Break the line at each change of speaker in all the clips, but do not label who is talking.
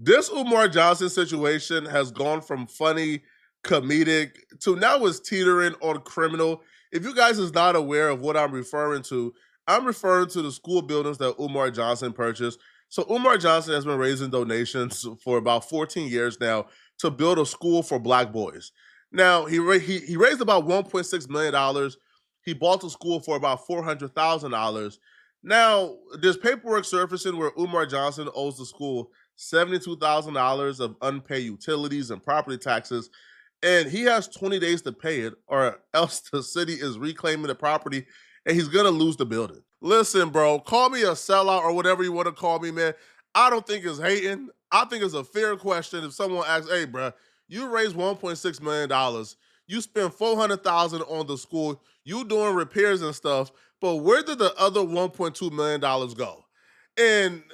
This Umar Johnson situation has gone from funny, comedic to now it's teetering on criminal. If you guys is not aware of what I'm referring to the school buildings that Umar Johnson purchased. So Umar Johnson has been raising donations for about 14 years now to build a school for black boys. Now he raised about $1.6 million. He bought the school for about $400,000. Now there's paperwork surfacing where Umar Johnson owes the school $72,000 of unpaid utilities and property taxes, and he has 20 days to pay it, or else the city is reclaiming the property and he's gonna lose the building. Listen, bro, call me a sellout or whatever you want to call me, man. I don't think it's hating. I think it's a fair question if someone asks, hey, bro, you raised $1.6 million, you spent 400,000 on the school, you doing repairs and stuff, but where did the other $1.2 million go? And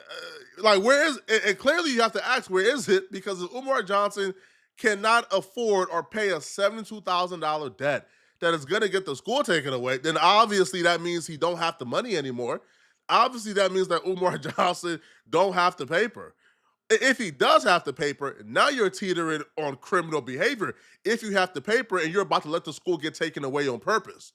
like, where is it? And clearly, you have to ask, where is it? Because if Umar Johnson cannot afford or pay a $72,000 debt that is going to get the school taken away, then obviously that means he don't have the money anymore. Obviously, that means that Umar Johnson don't have the paper. If he does have the paper, now you're teetering on criminal behavior. If you have the paper and you're about to let the school get taken away on purpose.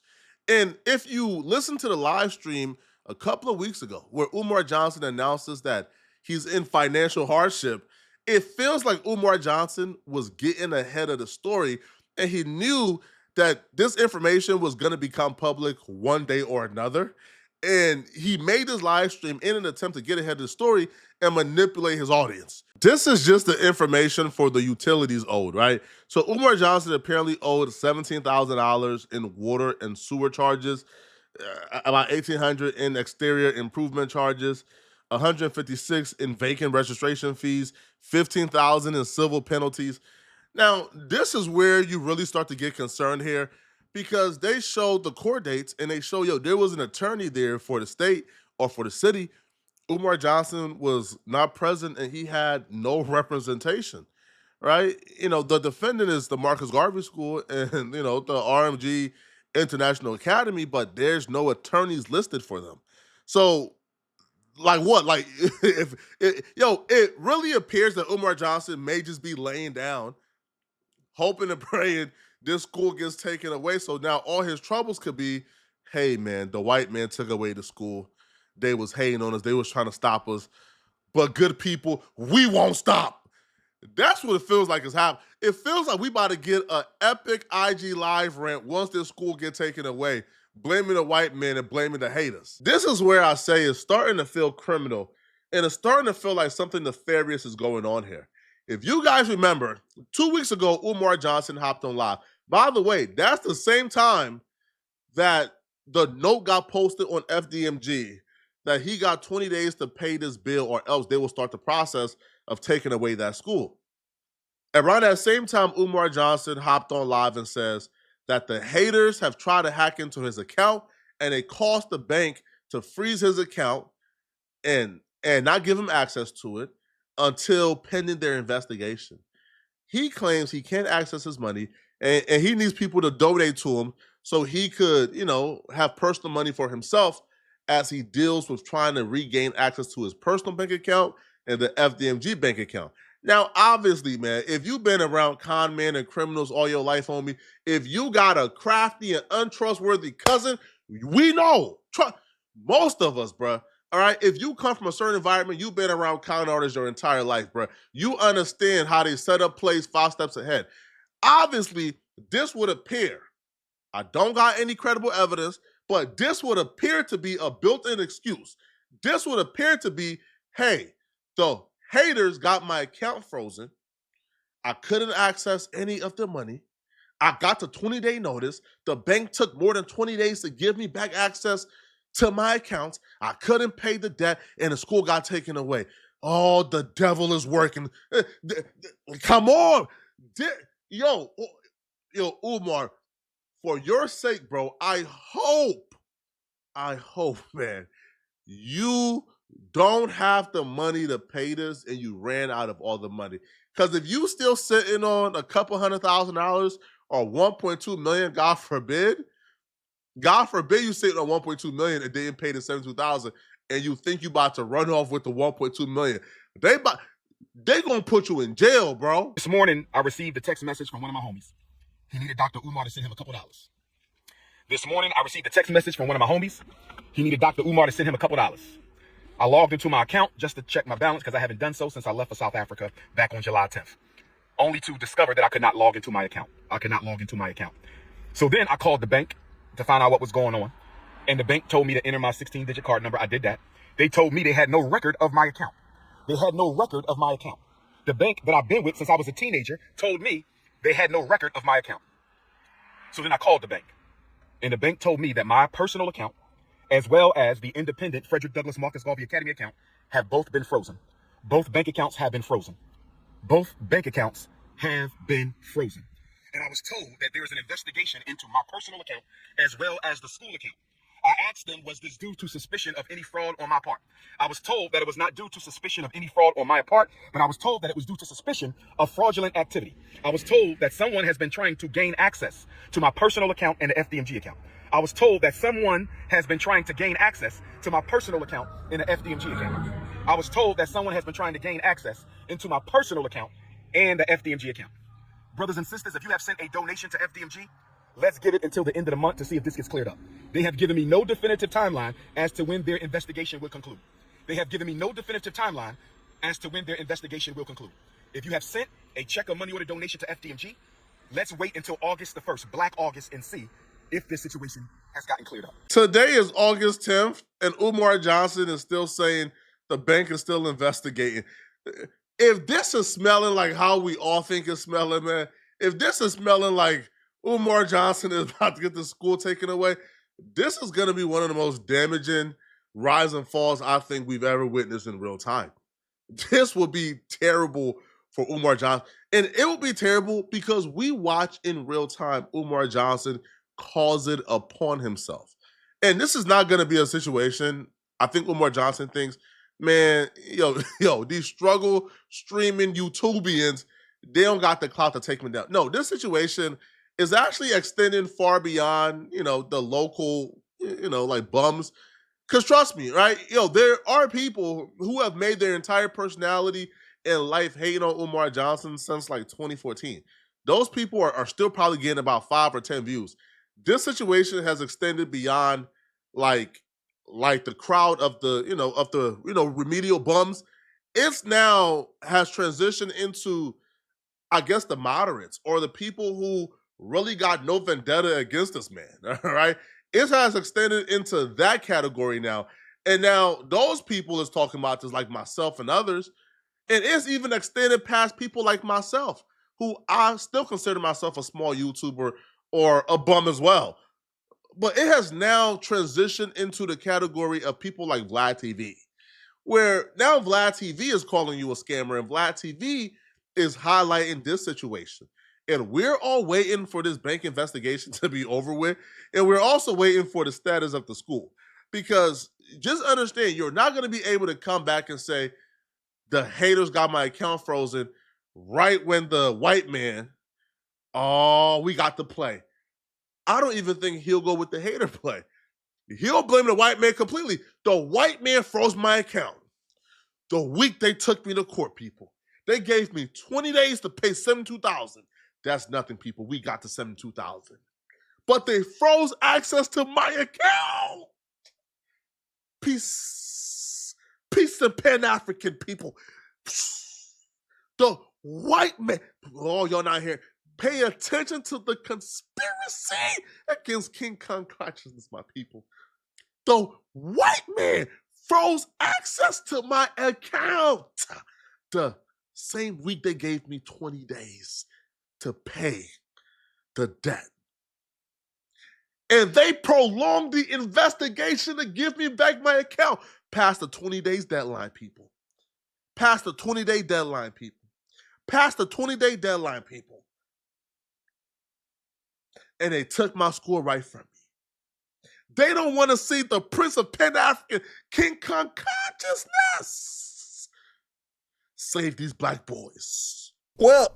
And if you listen to the live stream a couple of weeks ago where Umar Johnson announces that he's in financial hardship, it feels like Umar Johnson was getting ahead of the story and he knew that this information was going to become public one day or another. And he made this live stream in an attempt to get ahead of the story and manipulate his audience. This is just the information for the utilities owed, right? So Umar Johnson apparently owed $17,000 in water and sewer charges, about 1,800 in exterior improvement charges, 156 in vacant registration fees, 15,000 in civil penalties. Now, this is where you really start to get concerned here because they showed the court dates and they show, there was an attorney there for the state or for the city. Umar Johnson was not present and he had no representation, right? The defendant is the Marcus Garvey School and, the RMG International Academy, but there's no attorneys listed for them. So, like what? Like, it really appears that Umar Johnson may just be laying down, hoping and praying this school gets taken away. So now all his troubles could be, hey man, the white man took away the school. They was hating on us. They was trying to stop us. But good people, we won't stop. That's what it feels like is happening. It feels like we about to get an epic IG live rant once this school get taken away, blaming the white men and blaming the haters. This is where I say it's starting to feel criminal and it's starting to feel like something nefarious is going on here. If you guys remember, 2 weeks ago, Umar Johnson hopped on live. By the way, that's the same time that the note got posted on FDMG that he got 20 days to pay this bill or else they will start the process of taking away that school. Around that same time, Umar Johnson hopped on live and says that the haters have tried to hack into his account and it caused the bank to freeze his account and not give him access to it until pending their investigation. He claims he can't access his money and he needs people to donate to him so he could, have personal money for himself as he deals with trying to regain access to his personal bank account and the FDMG bank account. Now, obviously, man, if you've been around con men and criminals all your life, homie, if you got a crafty and untrustworthy cousin, we know. Most of us, bruh. All right, if you come from a certain environment, you've been around con artists your entire life, bruh. You understand how they set up plays 5 steps ahead. Obviously, this would appear, I don't got any credible evidence, but this would appear to be a built-in excuse. This would appear to be, hey, the haters got my account frozen. I couldn't access any of the money. I got the 20-day notice. The bank took more than 20 days to give me back access to my accounts. I couldn't pay the debt and the school got taken away. Oh, the devil is working. Come on. Yo, Umar, for your sake, bro, I hope, man, you don't have the money to pay this and you ran out of all the money. Because if you still sitting on a couple $100,000 or 1.2 million, God forbid you sitting on 1.2 million and didn't pay the 72,000 and you think you about to run off with the 1.2 million. they gonna put you in jail, bro.
This morning, I received a text message from one of my homies. He needed Dr. Umar to send him a couple dollars. This morning, I received a text message from one of my homies. He needed Dr. Umar to send him a couple dollars. I logged into my account just to check my balance because I haven't done so since I left for South Africa back on July 10th. Only to discover that I could not log into my account. So then I called the bank to find out what was going on. And the bank told me to enter my 16-digit card number. I did that. They told me they had no record of my account. The bank that I've been with since I was a teenager told me they had no record of my account. So then I called the bank. And the bank told me that my personal account, as well as the independent Frederick Douglass Marcus Garvey Academy account, have both been frozen. Both bank accounts have been frozen. And I was told that there is an investigation into my personal account as well as the school account. I asked them, was this due to suspicion of any fraud on my part? I was told that it was not due to suspicion of any fraud on my part, but I was told that it was due to suspicion of fraudulent activity. I was told that someone has been trying to gain access to my personal account and the FDMG account. I was told that someone has been trying to gain access to my personal account and the FDMG account. I was told that someone has been trying to gain access into my personal account and the FDMG account. Brothers and sisters, if you have sent a donation to FDMG, let's give it until the end of the month to see if this gets cleared up. They have given me no definitive timeline as to when their investigation will conclude. If you have sent a check or money order donation to FDMG, let's wait until August the 1st, Black August, and see if this situation has gotten cleared up.
Today is August 10th, and Umar Johnson is still saying the bank is still investigating. If this is smelling like how we all think it's smelling, man, if this is smelling like Umar Johnson is about to get the school taken away, this is going to be one of the most damaging rise and falls I think we've ever witnessed in real time. This will be terrible for Umar Johnson. And it will be terrible because we watch in real time Umar Johnson cause it upon himself. And this is not going to be a situation, I think Umar Johnson thinks, man, these struggle streaming YouTubians, they don't got the clout to take me down. No, this situation is actually extending far beyond, the local, like bums. Because trust me, right? There are people who have made their entire personality and life hating on Umar Johnson since like 2014. Those people are still probably getting about 5 or 10 views. This situation has extended beyond like the crowd of the remedial bums. It's now has transitioned into, I guess, the moderates or the people who really got no vendetta against this man. All right. It has extended into that category now. And now those people is talking about this, like myself and others. And it's even extended past people like myself, who I still consider myself a small YouTuber or a bum as well. But it has now transitioned into the category of people like Vlad TV, where now Vlad TV is calling you a scammer and Vlad TV is highlighting this situation. And we're all waiting for this bank investigation to be over with. And we're also waiting for the status of the school. Because just understand, you're not going to be able to come back and say, the haters got my account frozen right when the white man, we got the play. I don't even think he'll go with the hater play. He'll blame the white man completely. The white man froze my account the week they took me to court, people. They gave me 20 days to pay $72,000. That's nothing, people. We got to $72,000. But they froze access to my account. Peace and Pan-African people. The white man, y'all not here. Pay attention to the conspiracy against King Kong consciousness, my people. The white man froze access to my account the same week they gave me 20 days to pay the debt. And they prolonged the investigation to give me back my account past the 20 days deadline, people. Past the 20-day deadline, people. Past the 20-day deadline, people. And they took my score right from me. They don't want to see the Prince of Pan-African King Kong consciousness save these black boys.
Well,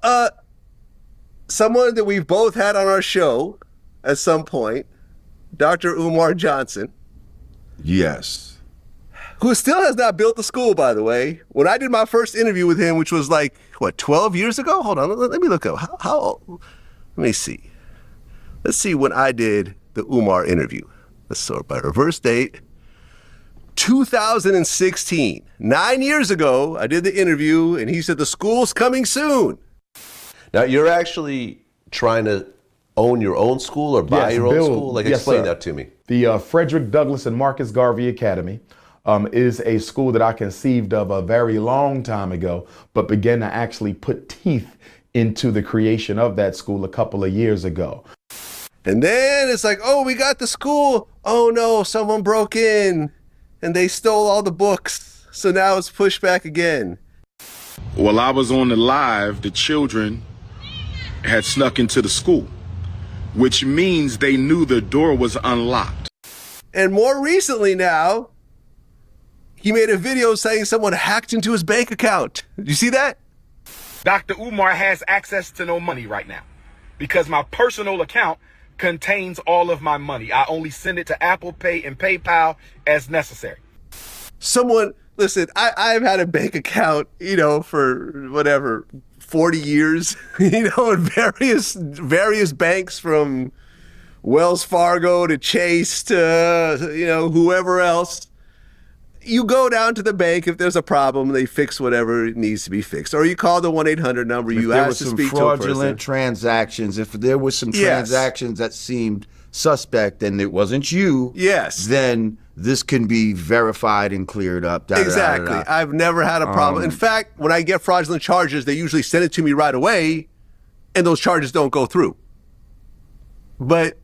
someone that we've both had on our show at some point, Dr. Umar Johnson.
Yes.
who still has not built the school, by the way. When I did my first interview with him, which was like, what, 12 years ago? Hold on, let me look up. How old? Let me see. Let's see when I did the Umar interview. Let's sort by reverse date. 2016. 9 years ago, I did the interview, and he said the school's coming soon.
Now, you're actually trying to own your own school or buy your own school? Like, explain that to me.
The Frederick Douglass and Marcus Garvey Academy is a school that I conceived of a very long time ago, but began to actually put teeth into the creation of that school a couple of years ago.
And then it's like, oh, we got the school. Oh no, someone broke in and they stole all the books. So now it's pushed back again.
While I was on the live, the children had snuck into the school, which means they knew the door was unlocked.
And more recently now, he made a video saying someone hacked into his bank account. Did you see that?
Dr. Umar has access to no money right now because my personal account contains all of my money. I only send it to Apple Pay and PayPal as necessary.
Someone, listen, I've had a bank account, for whatever, 40 years, in various banks, from Wells Fargo to Chase to, whoever else. You go down to the bank. If there's a problem, they fix whatever needs to be fixed. Or you call the 1-800 number. You ask to speak to a person. If there were some fraudulent
transactions, if there were some transactions that seemed suspect and it wasn't you, then this can be verified and cleared up.
Exactly. I've never had a problem. In fact, when I get fraudulent charges, they usually send it to me right away, and those charges don't go through. But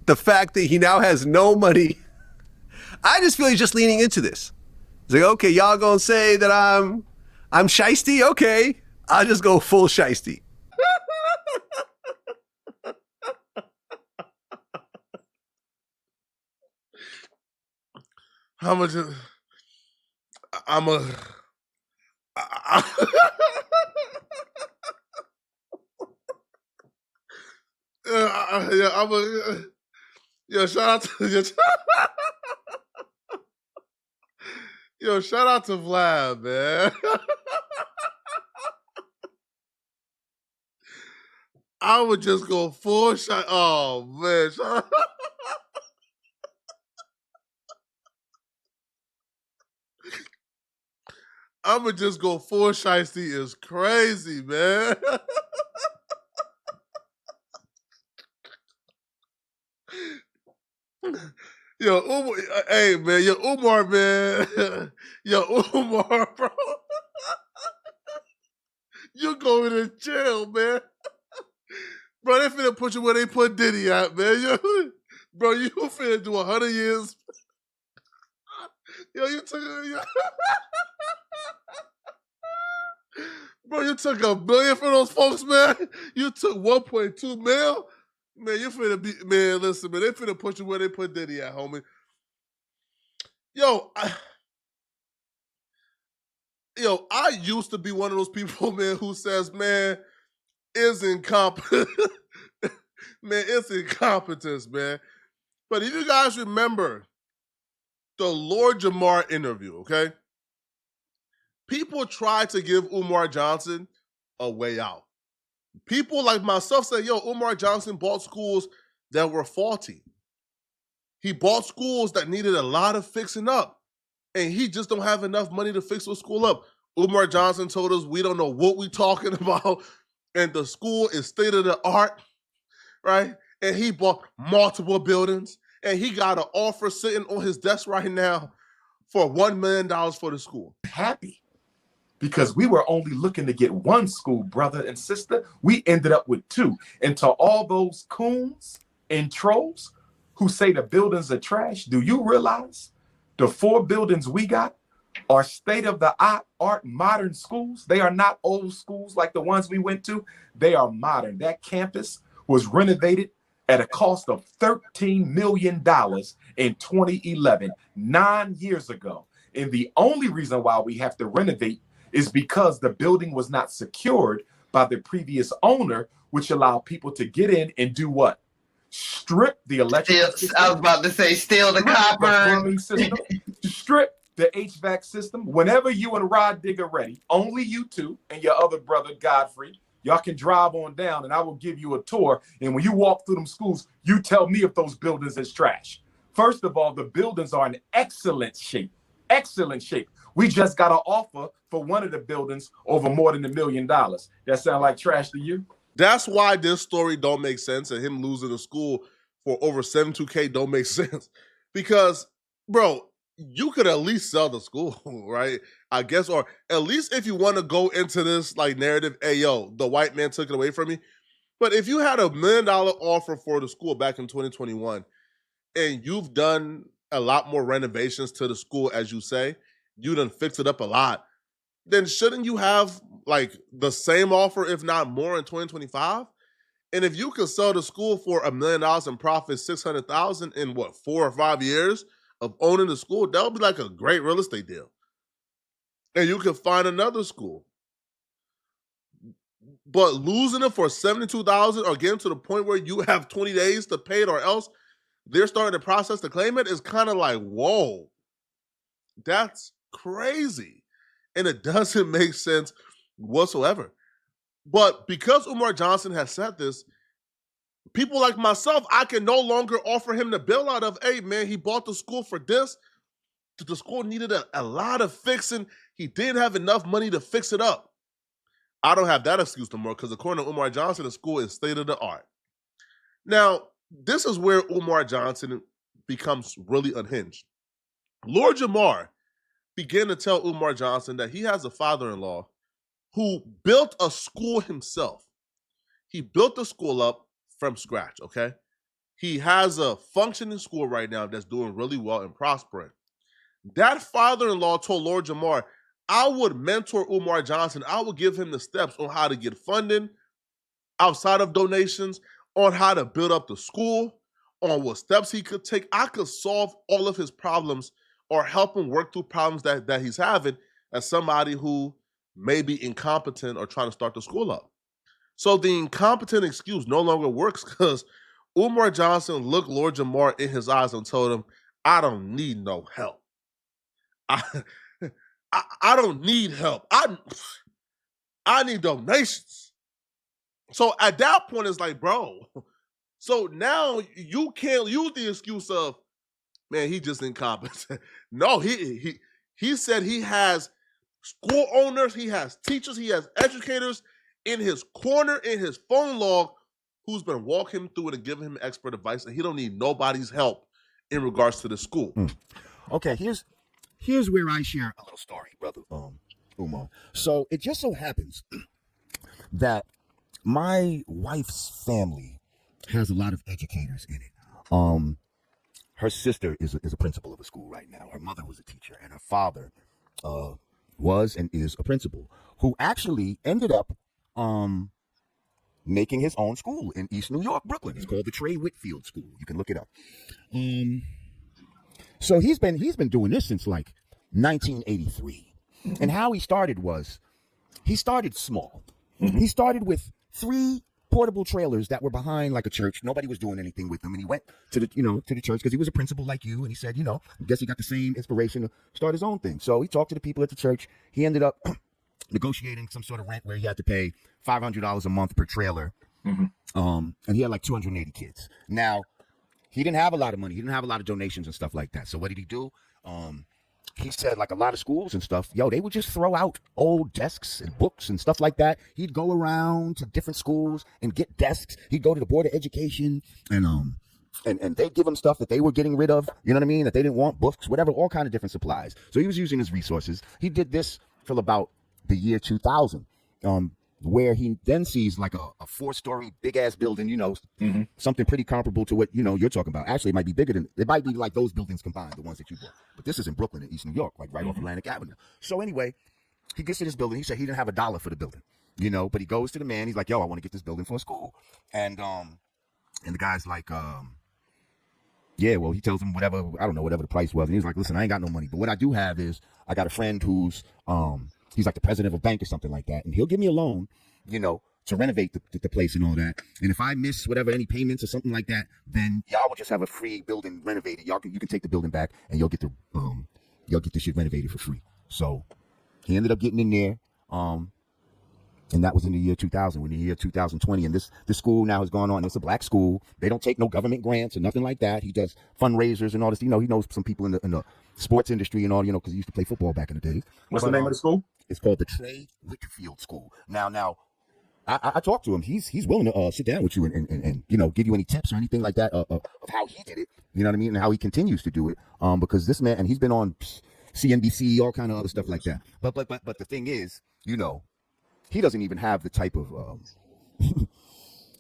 the fact that he now has no money, I just feel he's just leaning into this. He's like, okay, y'all gonna say that I'm shiesty? Okay, I'll just go full shiesty.
How much? Shout out to shout out to Vlad, man. I would just go full shot. Oh man. I would just go full shiesty is crazy, man. Umar, hey man, Umar, man. Umar, bro. You're going to jail, man. Bro, they finna put you where they put Diddy at, man. Bro, you finna do 100 years. You took Bro, you took $1 billion for those folks, man. You took 1.2 mil. Man, you finna be, man, listen, man, they finna put you where they put Diddy at, homie. I used to be one of those people, man, who says, man, it's incompetent. Man, it's incompetence, man. But if you guys remember the Lord Jamar interview, okay? People tried to give Umar Johnson a way out. People like myself say, Umar Johnson bought schools that were faulty. He bought schools that needed a lot of fixing up. And he just don't have enough money to fix the school up. Umar Johnson told us we don't know what we're talking about. And the school is state of the art, right? And he bought multiple buildings. And he got an offer sitting on his desk right now for $1 million for the school.
Happy. Because we were only looking to get one school, brother and sister. We ended up with two. And to all those coons and trolls who say the buildings are trash, do you realize the 4 buildings we got are state-of-the-art modern schools? They are not old schools like the ones we went to. They are modern. That campus was renovated at a cost of $13 million in 2011, 9 years ago. And the only reason why we have to renovate is because the building was not secured by the previous owner, which allowed people to get in and do what? Strip the electrical system.
I was about to say, steal the copper.
The plumbing system. Strip the HVAC system. Whenever you and Rod Digger ready, only you two and your other brother, Godfrey, y'all can drive on down and I will give you a tour. And when you walk through them schools, you tell me if those buildings is trash. First of all, the buildings are in excellent shape. Excellent shape. We just got an offer for one of the buildings over more than $1 million. That sound like trash to you?
That's why this story don't make sense, and him losing the school for over $72K don't make sense. Because, bro, you could at least sell the school, right? I guess, or at least if you want to go into this like narrative, hey, yo, the white man took it away from me. But if you had $1 million offer for the school back in 2021, and you've done a lot more renovations to the school, as you say, you done fixed it up a lot, then shouldn't you have like the same offer, if not more, in 2025? And if you could sell the school for $1 million and profit $600,000 in what, 4 or 5 years of owning the school, that would be like a great real estate deal. And you could find another school. But losing it for $72,000 or getting to the point where you have 20 days to pay it, or else they're starting the process to claim it, is kind of like, whoa, that's crazy. And it doesn't make sense whatsoever. But because Umar Johnson has said this, people like myself, I can no longer offer him the bailout of, hey, man, he bought the school for this. The school needed a lot of fixing. He didn't have enough money to fix it up. I don't have that excuse no more, because according to Umar Johnson, the school is state of the art. Now, this is where Umar Johnson becomes really unhinged. Lord Jamar began to tell Umar Johnson that he has a father-in-law who built a school himself. He built the school up from scratch, okay? He has a functioning school right now that's doing really well and prospering. That father-in-law told Lord Jamar, I would mentor Umar Johnson. I would give him the steps on how to get funding outside of donations, on how to build up the school, on what steps he could take. I could solve all of his problems or help him work through problems that he's having as somebody who may be incompetent or trying to start the school up. So the incompetent excuse no longer works, because Umar Johnson looked Lord Jamar in his eyes and told him, I don't need no help. I don't need help. I need donations. So at that point, it's like, bro, so now you can't use the excuse of, man, he just incompetent. No, he said he has school owners, he has teachers, he has educators in his corner, in his phone log, who's been walking him through it and giving him expert advice, and he don't need nobody's help in regards to the school.
Okay, here's where I share a little story, brother Umar. So it just so happens that my wife's family has a lot of educators in it. Her sister is a principal of a school right now. Her mother was a teacher, and her father was and is a principal, who actually ended up making his own school in East New York, Brooklyn. It's called the Trey Whitfield School. You can look it up. So he's been doing this since like 1983. And how he started was, he started small. He started with 3 portable trailers that were behind like a church. Nobody was doing anything with them. And he went to the church because he was a principal like you. And he said, I guess he got the same inspiration to start his own thing. So he talked to the people at the church. He ended up negotiating some sort of rent where he had to pay $500 a month per trailer. And he had like 280 kids. Now, he didn't have a lot of money. He didn't have a lot of donations and stuff like that. So what did he do? He said, like a lot of schools and stuff, they would just throw out old desks and books and stuff like that. He'd go around to different schools and get desks. He'd go to the Board of Education and they'd give him stuff that they were getting rid of, you know what I mean? That they didn't want, books, whatever, all kind of different supplies. So he was using his resources. He did this till about the year 2000. Where he then sees like a 4-story big ass building, something pretty comparable to what you're talking about. Actually, it might be bigger than it might be like those buildings combined, the ones that you bought. But this is in Brooklyn, in East New York, like right off Atlantic Avenue. So anyway, he gets to this building. He said he didn't have $1 for the building, but he goes to the man. He's like, "Yo, I want to get this building for a school," and the guy's like, "Yeah, well," he tells him whatever the price was, and he's like, "Listen, I ain't got no money, but what I do have is I got a friend who's he's like the president of a bank or something like that, and he'll give me a loan, to renovate the place and all that. And if I miss any payments or something like that, then y'all will just have a free building renovated. You can take the building back and you'll get the
y'all get this shit renovated for free. So he ended up getting in there. And that was in the year 2000. In the year 2020, and this school now has gone on. It's a black school. They don't take no government grants or nothing like that. He does fundraisers and all this. He knows some people in the sports industry and all. Because he used to play football back in the day.
What's the name of the school?
It's called the Trey Whitfield School. Now, I talked to him. He's willing to sit down with you and give you any tips or anything like that of how he did it. You know what I mean? And how he continues to do it. Because this man, and he's been on CNBC, all kind of other stuff like that. But the thing is, he doesn't even have the type of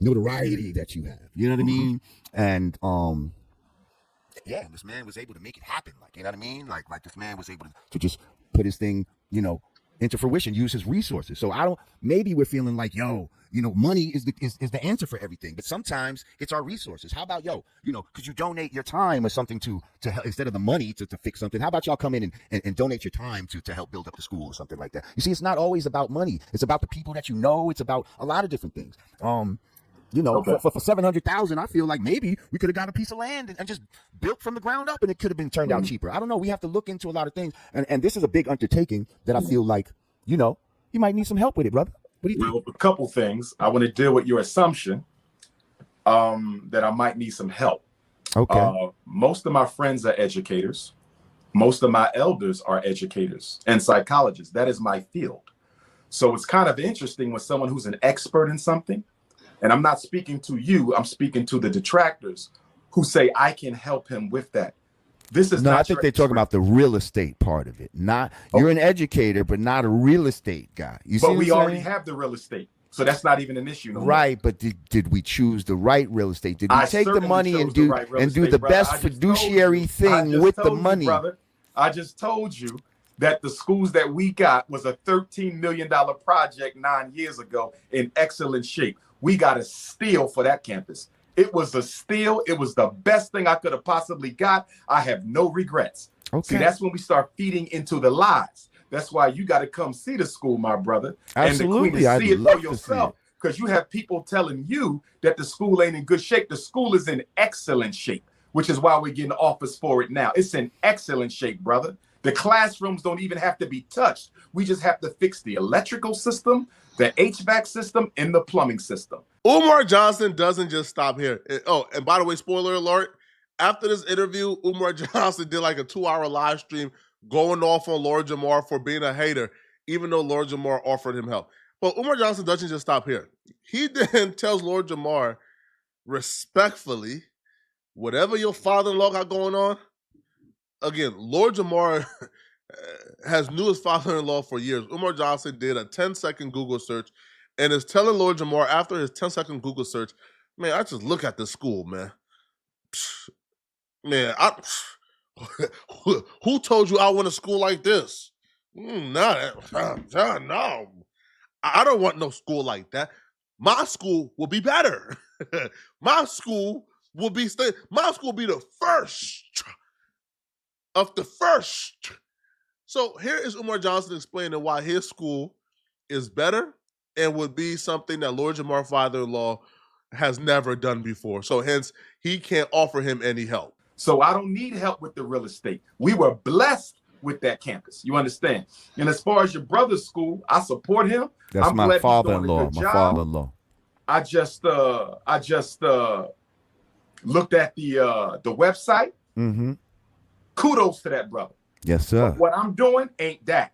notoriety that you have. You know what I mean? And yeah, this man was able to make it happen. Like, you know what I mean? Like this man was able to just put his thing, into fruition, use his resources. So maybe we're feeling like, money is the answer for everything. But sometimes it's our resources. How about, could you donate your time or something to help, instead of the money to fix something? How about y'all come in and donate your time to help build up the school or something like that? You see, it's not always about money. It's about the people that it's about a lot of different things. Okay. For $700,000, I feel like maybe we could have got a piece of land and just built from the ground up, and it could have been turned out cheaper. I don't know. We have to look into a lot of things, and this is a big undertaking that I feel like, you might need some help with it, brother. What do you think?
Well, a couple things. I want to deal with your assumption that I might need some help.
Okay.
Most of my friends are educators. Most of my elders are educators and psychologists. That is my field. So it's kind of interesting when someone who's an expert in something, and I'm not speaking to you, I'm speaking to the detractors who say I can help him with that. This is
I think they're talking about the real estate part of it. You're an educator, but not a real estate guy.
But we already have the real estate, so that's not even an issue.
Right, but did we choose the right real estate? Did we take the money and do the best fiduciary thing with the money?
Brother, I just told you that the schools that we got was a $13 million project 9 years ago in excellent shape. We got a steal for that campus. It was a steal. It was the best thing I could have possibly got. I have no regrets.
Okay.
See, that's when we start feeding into the lies. That's why you got to come see the school, my brother.
Absolutely.
And see it for yourself. Because you have people telling you that the school ain't in good shape. The school is in excellent shape, which is why we're getting offers for it now. It's in excellent shape, brother. The classrooms don't even have to be touched. We just have to fix the electrical system, the HVAC system, and the plumbing system.
Umar Johnson doesn't just stop here. And by the way, spoiler alert, after this interview, Umar Johnson did like a 2-hour live stream going off on Lord Jamar for being a hater, even though Lord Jamar offered him help. But Umar Johnson doesn't just stop here. He then tells Lord Jamar, respectfully, whatever your father-in-law got going on, again, Lord Jamar has knew his father-in-law for years. Umar Johnson did a 10-second Google search and is telling Lord Jamar after his 10-second Google search, man, I just look at this school, man. Man, who told you I want a school like this? No, I don't want no school like that. My school will be better. My school will be the first of the first. So here is Umar Johnson explaining why his school is better and would be something that Lord Jamar father-in-law has never done before. So hence, he can't offer him any help.
So I don't need help with the real estate. We were blessed with that campus. You understand? And as far as your brother's school, I support him.
That's my father-in-law. My father-in-law.
I just looked at the website.
Mm-hmm.
Kudos to that brother.
Yes, sir.
But what I'm doing ain't that.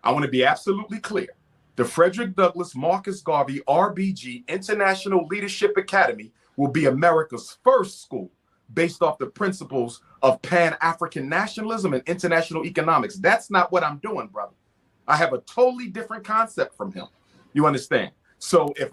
I want to be absolutely clear. The Frederick Douglass Marcus Garvey RBG International Leadership Academy will be America's first school based off the principles of Pan-African nationalism and international economics. That's not what I'm doing, brother. I have a totally different concept from him. You understand? So if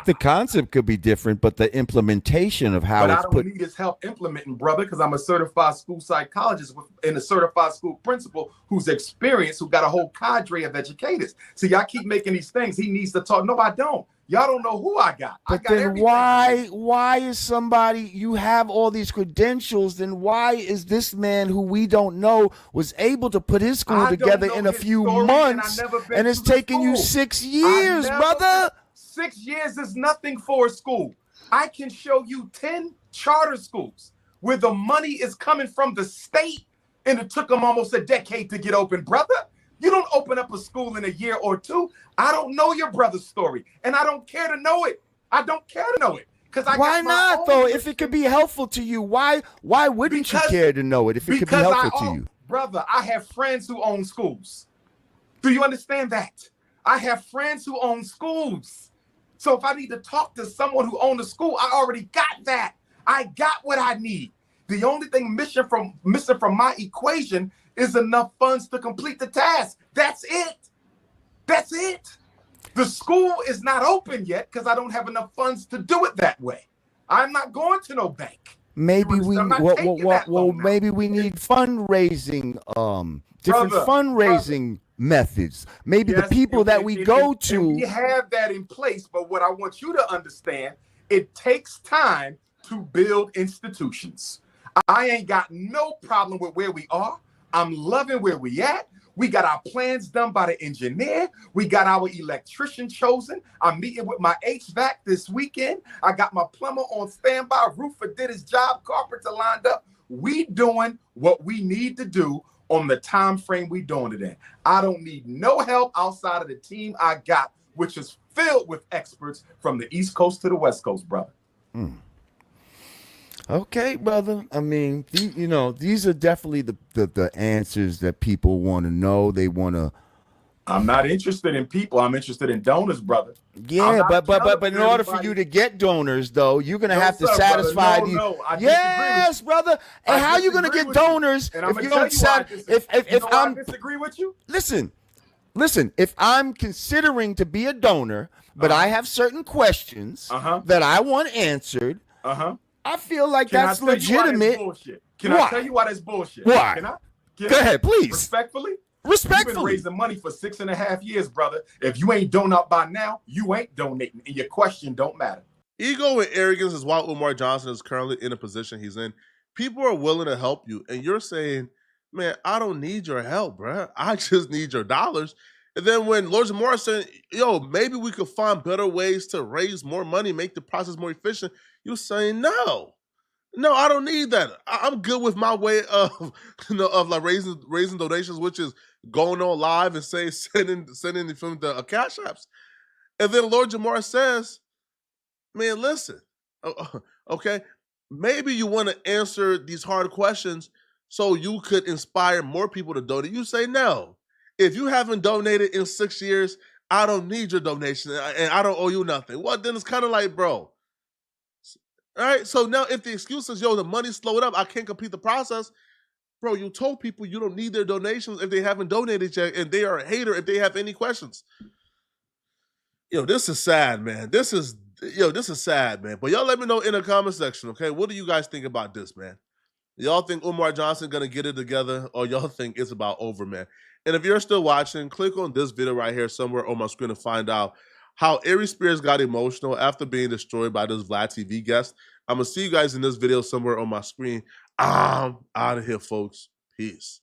the concept could be different, but the implementation of how it's put.
But I don't need his help implementing, brother, because I'm a certified school psychologist and a certified school principal who's experienced, who got a whole cadre of educators. So y'all keep making these things. He needs to talk. No, I don't. Y'all don't know who I got.
But then why is somebody, you have all these credentials, then why is this man who we don't know was able to put his school together in a few months and it's taking you 6 years, brother?
6 years is nothing for a school. I can show you 10 charter schools where the money is coming from the state And it took them almost a decade to get open, brother. You don't open up a school in a year or two. I don't know your brother's story, and I don't care to know it. I don't care to know it.
Why not, though? If it could be helpful to you, why wouldn't you care to know it if it could be helpful to you?
Brother, I have friends who own schools. Do you understand that? I have friends who own schools. So if I need to talk to someone who owns a school, I already got that. I got what I need. The only thing missing from my equation is enough funds to complete the task. That's it. That's it. The school is not open yet because I don't have enough funds to do it that way. I'm not going to no bank.
Maybe we maybe we need fundraising, different fundraising methods. Maybe the people that we go to.
We have that in place, but what I want you to understand, it takes time to build institutions. I ain't got no problem with where we are. I'm loving where we at. We got our plans done by the engineer. We got our electrician chosen. I'm meeting with my HVAC this weekend. I got my plumber on standby. Roofer did his job. Carpenter lined up. We doing what we need to do on the time frame we doing it in. I don't need no help outside of the team I got, which is filled with experts from the East Coast to the West Coast, brother.
Okay, brother. I mean, these are definitely the answers that people want to know. They want to.
I'm not interested in people. I'm interested in donors, brother.
Yeah, but in order for you to get donors, though, you're gonna have to satisfy these. Yes, brother. And how are you gonna get donors if you don't if I'm
disagree with you?
Listen. If I'm considering to be a donor, but I have certain questions that I want answered. I feel like that's legitimate.
Can I tell you why that's bullshit?
Why? Go ahead, please.
Respectfully?
Respectfully.
You've been raising money for 6.5 years, brother. If you ain't doing up by now, you ain't donating, and your question don't matter.
Ego and arrogance is why Umar Johnson is currently in a position he's in. People are willing to help you, and you're saying, man, I don't need your help, bro. I just need your dollars. And then when Lord Jamar said, yo, maybe we could find better ways to raise more money, make the process more efficient, you're saying, no, I don't need that. I'm good with my way of, of like raising donations, which is going on live and sending the film to cash apps. And then Lord Jamar says, man, listen, okay, maybe you want to answer these hard questions so you could inspire more people to donate. You say, no, if you haven't donated in 6 years, I don't need your donation and I don't owe you nothing. Well, then it's kind of like, bro. All right, so now if the excuse is, yo, the money's slowed up, I can't complete the process, bro, you told people you don't need their donations if they haven't donated yet, and they are a hater if they have any questions. Yo, this is sad, man. This is sad, man. But y'all let me know in the comment section, okay? What do you guys think about this, man? Y'all think Umar Johnson gonna get it together, or y'all think it's about over, man? And if you're still watching, click on this video right here somewhere on my screen to find out how Aries Spears got emotional after being destroyed by this Vlad TV guest. I'm going to see you guys in this video somewhere on my screen. I'm out of here, folks. Peace.